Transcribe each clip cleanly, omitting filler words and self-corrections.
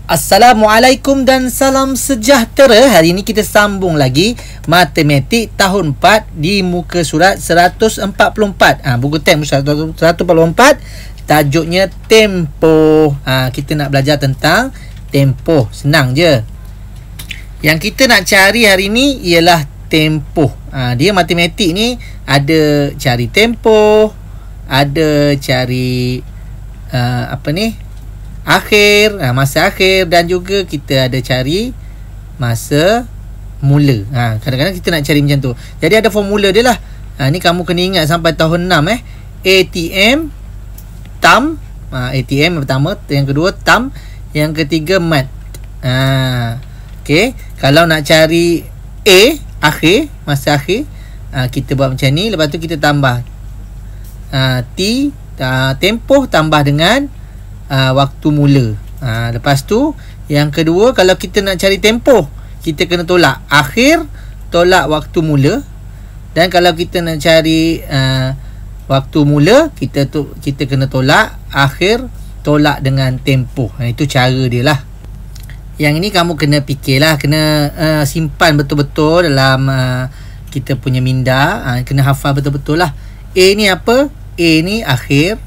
Assalamualaikum dan salam sejahtera. Hari ini kita sambung lagi matematik tahun 4 di muka surat 144. Buku tem 144. Tajuknya tempoh. Kita nak belajar tentang tempoh. Senang je. Yang kita nak cari hari ni ialah tempoh. Dia matematik ni ada cari tempoh, ada cari akhir, masa akhir, dan juga kita ada cari masa mula. Kadang-kadang kita nak cari macam tu. Jadi ada formula dia lah. Ni kamu kena ingat sampai tahun 6 ATM, TAM. ATM pertama, yang kedua TAM, yang ketiga mat. Okey, kalau nak cari akhir, masa akhir, kita buat macam ni. Lepas tu kita tambah tempoh tambah dengan waktu mula. Lepas tu yang kedua, kalau kita nak cari tempoh, kita kena tolak akhir, tolak waktu mula. Dan kalau kita nak cari waktu mula, kita kena tolak akhir, tolak dengan tempoh. Itu cara dia lah. Yang ini kamu kena fikirlah, kena simpan betul-betul dalam kita punya minda. Kena hafal betul-betul lah. A ni apa? A ni akhir,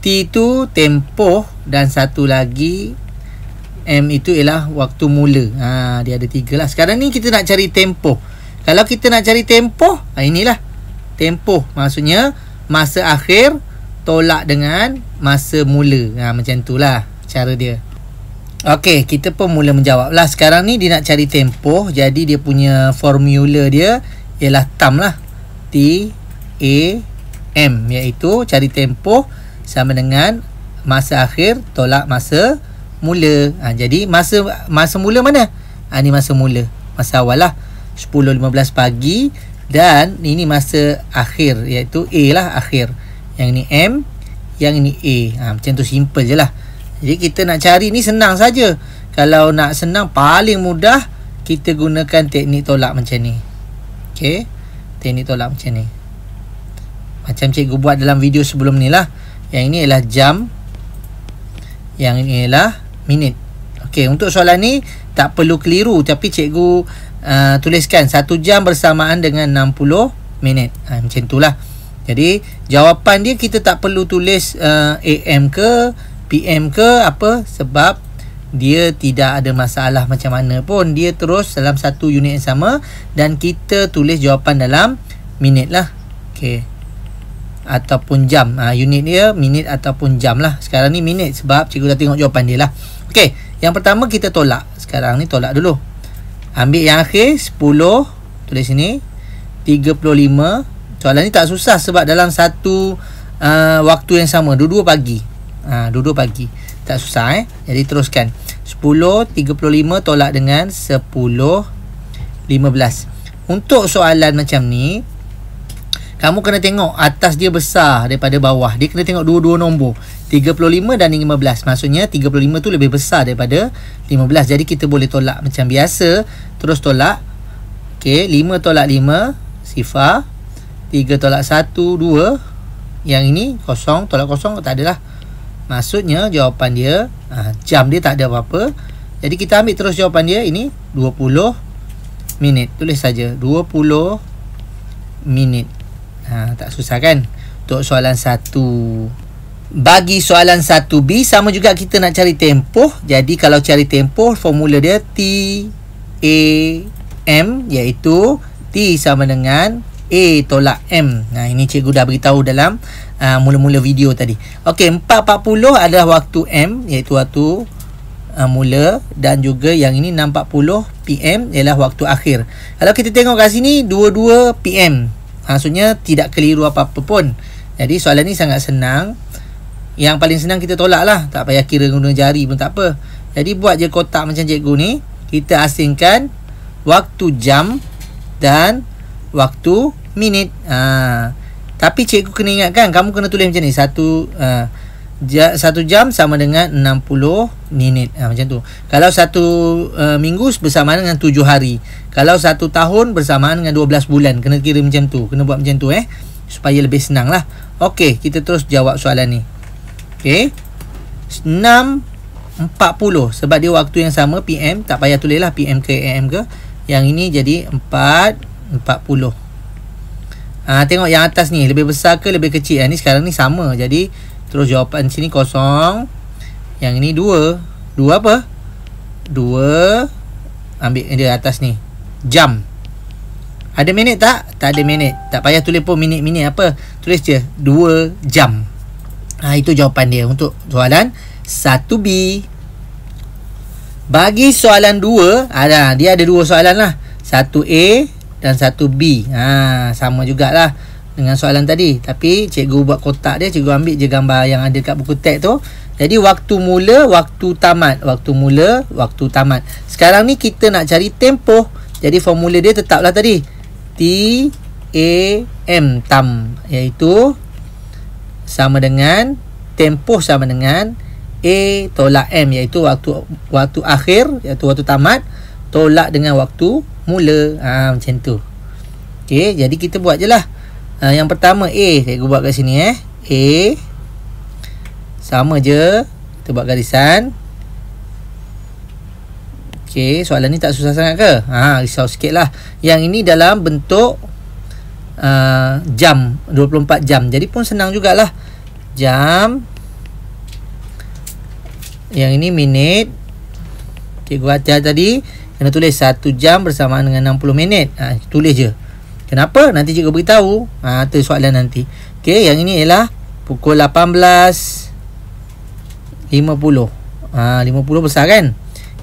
T itu tempoh, dan satu lagi M itu ialah waktu mula. Dia ada 3 lah. Sekarang ni kita nak cari tempoh. Kalau kita nak cari tempoh, inilah tempoh. Maksudnya masa akhir tolak dengan masa mula. Macam tu lah cara dia. Okey, kita pun mula menjawab lah. Sekarang ni dia nak cari tempoh. Jadi dia punya formula dia ialah TAM lah. T-A-M, iaitu cari tempoh sama dengan masa akhir tolak masa mula. Jadi masa mula mana? Ni masa mula, masa awal lah, 10.15 pagi. Dan ini masa akhir, iaitu A lah, akhir. Yang ni M, yang ini A. Macam tu, simple je lah. Jadi kita nak cari ni senang saja. Kalau nak senang, paling mudah kita gunakan teknik tolak macam ni. Okey, teknik tolak macam ni, macam cikgu buat dalam video sebelum ni lah. Yang ini ialah jam, yang ini ialah minit. Okey, untuk soalan ni tak perlu keliru, tapi cikgu tuliskan 1 jam bersamaan dengan 60 minit. Macam itulah. Jadi jawapan dia kita tak perlu tulis AM ke PM ke apa, sebab dia tidak ada masalah macam mana pun. Dia terus dalam satu unit yang sama, dan kita tulis jawapan dalam minit lah. Okey, ataupun jam. Unit dia minit ataupun jam lah. Sekarang ni minit sebab cikgu dah tengok jawapan dia lah. Okey, yang pertama kita tolak. Sekarang ni tolak dulu. Ambil yang akhir 10, tulis sini 35. Soalan ni tak susah sebab dalam satu waktu yang sama, dua-dua pagi. Dua-dua pagi, tak susah. Jadi teruskan 10.35 tolak dengan 10.15. Untuk soalan macam ni, kamu kena tengok atas dia besar daripada bawah. Dia kena tengok dua-dua nombor, 35 dan 15. Maksudnya 35 tu lebih besar daripada 15. Jadi kita boleh tolak macam biasa. Terus tolak. Okey, 5 tolak 5 sifar, 3 tolak 1 2. Yang ini kosong, tolak kosong tak adalah. Maksudnya jawapan dia, jam dia tak ada apa-apa. Jadi kita ambil terus jawapan dia. Ini 20 minit. Tulis saja 20 minit. Tak susah kan untuk soalan 1. Bagi soalan 1B, sama juga kita nak cari tempoh. Jadi kalau cari tempoh, formula dia T-A-M, iaitu T sama dengan A tolak M. Ini cikgu dah beritahu dalam mula-mula video tadi. Okey, 4.40 adalah waktu M, iaitu waktu mula. Dan juga yang ini 6.40 PM ialah waktu akhir. Kalau kita tengok kat sini 22 PM, maksudnya tidak keliru apa-apa pun. Jadi soalan ni sangat senang. Yang paling senang kita tolak lah. Tak payah kira guna jari pun tak apa. Jadi buat je kotak macam cikgu ni. Kita asingkan waktu jam dan waktu minit. Tapi cikgu kena ingatkan, kamu kena tulis macam ni. 1 jam sama dengan 60 minit. Macam tu. Kalau 1 minggu bersamaan dengan 7 hari. Kalau 1 tahun bersamaan dengan 12 bulan. Kena kira macam tu. Kena buat macam tu supaya lebih senang lah. Okey, kita terus jawab soalan ni. Okey, 6 40 sebab dia waktu yang sama PM, tak payah tulis lah PM ke AM ke. Yang ini jadi 40. Tengok yang atas ni lebih besar ke lebih kecil. Ni sekarang ni sama. Jadi terus jawapan sini kosong. Yang ini 2 apa? 2 ambil dia atas ni. Jam. Ada minit tak? Tak ada minit. Tak payah tulis pun minit-minit apa. Tulis je 2 jam. Itu jawapan dia untuk soalan 1B. Bagi soalan 2, dia ada 2 soalan lah. 1A dan 1B. Sama jugalah dengan soalan tadi. Tapi cikgu buat kotak dia, cikgu ambil je gambar yang ada kat buku teks tu. Jadi waktu mula, waktu tamat. Waktu mula, waktu tamat. Sekarang ni kita nak cari tempoh. Jadi formula dia tetaplah tadi. TAM, tam, iaitu sama dengan tempoh sama dengan A tolak M, iaitu waktu akhir, iaitu waktu tamat, tolak dengan waktu mula. Macam tu. Okey, jadi kita buat je lah. Yang pertama A, saya buat kat sini A. Sama je, kita buat garisan. Okey, soalan ni tak susah sangat ke? Risau sikit lah. Yang ini dalam bentuk jam, 24 jam. Jadi pun senang jugalah. Jam. Yang ini minit. Cikgu hati tadi kena tulis 1 jam bersamaan dengan 60 minit. Tulis je. Kenapa? Nanti cikgu beritahu. Itu soalan nanti. Okey, yang ini ialah pukul 18.50. 50 besar kan?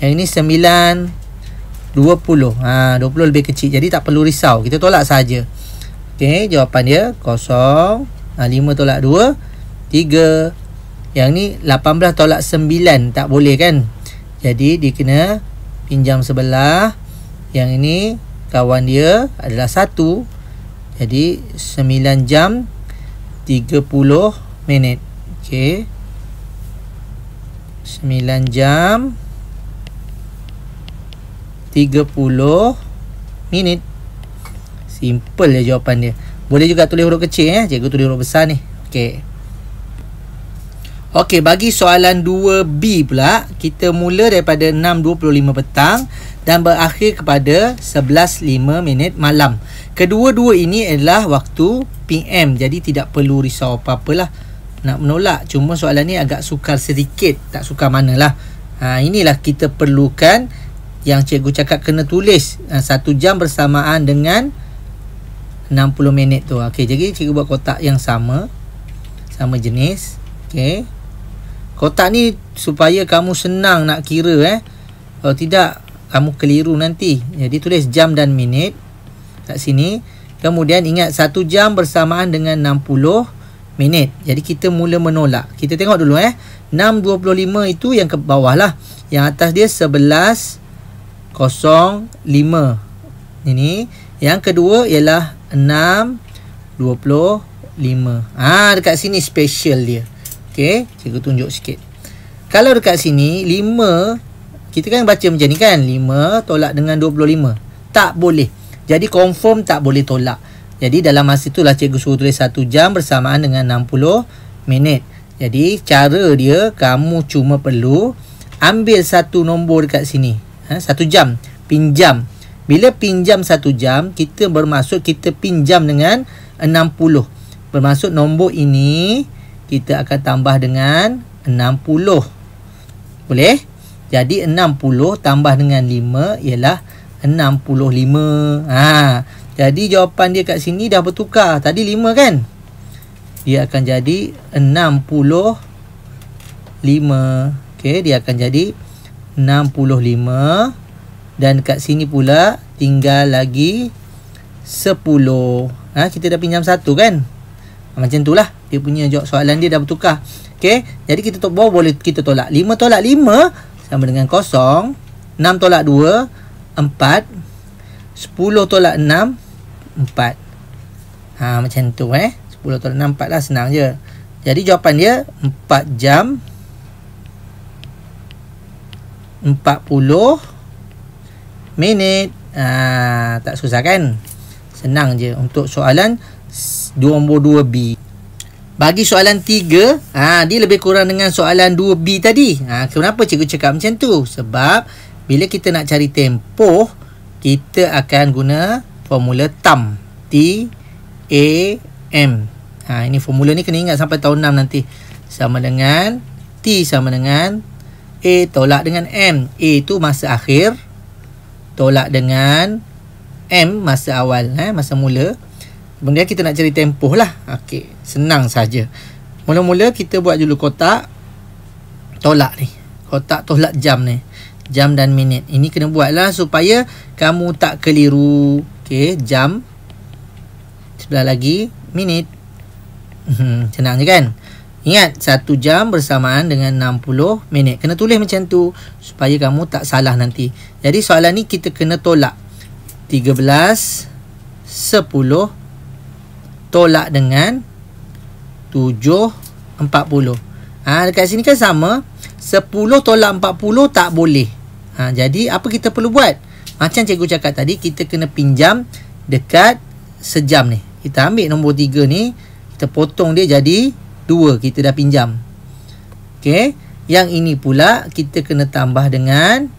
Yang ini 9.20. 20 lebih kecil. Jadi tak perlu risau. Kita tolak saja. Okey, jawapan dia kosong. 5 tolak 2, 3. Yang ni 18 tolak 9. Tak boleh kan? Jadi dia kena pinjam sebelah. Yang ini kawan dia adalah 1. Jadi 9 jam 30 minit. Okey, 9 jam 30 minit. Simple je jawapan dia. Boleh juga tulis huruf kecil. Cikgu tulis huruf besar ni. Okey. Okey, bagi soalan 2B pula, kita mula daripada 6.25 petang dan berakhir kepada 11.05 minit malam. Kedua-dua ini adalah waktu PM. Jadi tidak perlu risau apa-apalah nak menolak. Cuma soalan ni agak sukar sedikit. Tak sukar manalah. Inilah kita perlukan yang cikgu cakap kena tulis 1 jam bersamaan dengan 60 minit tu. Okey, jadi cikgu buat kotak yang sama. Sama jenis. Okey. Kotak ni supaya kamu senang nak kira. Kalau tidak, kamu keliru nanti. Jadi tulis jam dan minit kat sini. Kemudian ingat 1 jam bersamaan dengan 60 minit. Jadi kita mula menolak. Kita tengok dulu 6.25 itu yang ke bawah lah. Yang atas dia 11.05. Ini. Yang kedua ialah 6.25. Dekat sini special dia. Okey, cikgu tunjuk sikit. Kalau dekat sini 5, kita kan baca macam ni kan, 5 tolak dengan 25. Tak boleh. Jadi confirm tak boleh tolak. Jadi dalam masa itulah cikgu suruh tulis 1 jam bersamaan dengan 60 minit. Jadi cara dia, kamu cuma perlu ambil satu nombor dekat sini. 1 jam, pinjam. Bila pinjam 1 jam, kita bermaksud kita pinjam dengan 60. Bermaksud nombor ini kita akan tambah dengan 60. Boleh? Jadi 60 tambah dengan 5 ialah 65. Jadi jawapan dia kat sini dah bertukar. Tadi 5 kan? Dia akan jadi 65. Okey, dia akan jadi 65. Dan kat sini pula tinggal lagi 10. Kita dah pinjam 1 kan? Macam tu lah. Dia punya soalan dia dah bertukar. Okey. Jadi kita boleh kita tolak. 5 tolak 5 sama dengan 0. 6 tolak 2, 4. 10 tolak 6, 4. Macam tu 10 tolak 6, 4 lah. Senang je. Jadi jawapan dia 4 jam 40 minit. Tak susah kan? Senang je untuk soalan nombor 2B. Bagi soalan 3, dia lebih kurang dengan soalan 2B tadi. Kenapa cikgu cakap macam tu? Sebab bila kita nak cari tempoh, kita akan guna formula TAM. T-A-M. Ini formula ni kena ingat sampai tahun 6 nanti. Sama dengan T sama dengan A tolak dengan M. A tu masa akhir, tolak dengan M masa awal, masa mula. Kemudian kita nak cari tempoh lah. Okey, senang saja. Mula-mula kita buat dulu kotak tolak ni. Kotak tolak jam ni. Jam dan minit. Ini kena buat lah supaya kamu tak keliru. Okey, jam. Sebelah lagi minit. Senang je kan? Ingat, 1 jam bersamaan dengan 60 minit. Kena tulis macam tu supaya kamu tak salah nanti. Jadi soalan ni kita kena tolak. 13 10 tolak dengan 7.40. Dekat sini kan sama. 10 tolak 40 tak boleh. Jadi apa kita perlu buat? Macam cikgu cakap tadi, kita kena pinjam dekat sejam ni. Kita ambil nombor 3 ni, kita potong dia jadi 2. Kita dah pinjam. Okey. Yang ini pula kita kena tambah dengan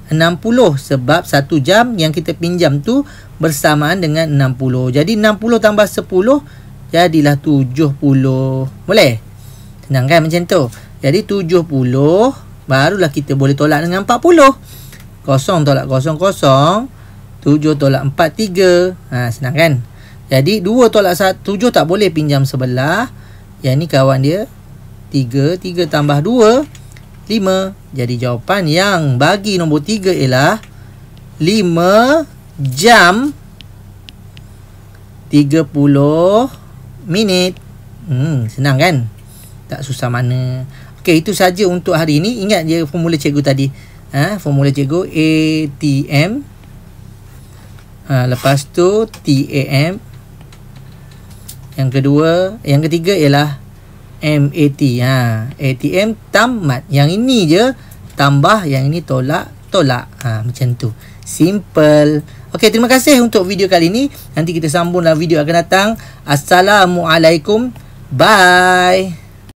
60 sebab 1 jam yang kita pinjam tu bersamaan dengan 60. Jadi 60 tambah 10 jadilah 70. Boleh? Senang kan macam tu? Jadi 70 barulah kita boleh tolak dengan 40. 0 tolak 0 0. 7 tolak 4 3. Senang kan? Jadi 2 tolak 1 7 tak boleh pinjam sebelah. Yang ni kawan dia 3. 3 tambah 2 5. Jadi jawapan yang bagi nombor 3 ialah 5 jam 30 minit. Senang kan? Tak susah mana. Okey, itu saja untuk hari ini. Ingat je formula cikgu tadi. Formula cikgu ATM. Lepas tu TAM. Yang ketiga ialah MAT. ATM tamat. Yang ini je tambah, yang ini tolak. Macam tu. Simple. Okey, terima kasih untuk video kali ini. Nanti kita sambung dalam video akan datang. Assalamualaikum. Bye.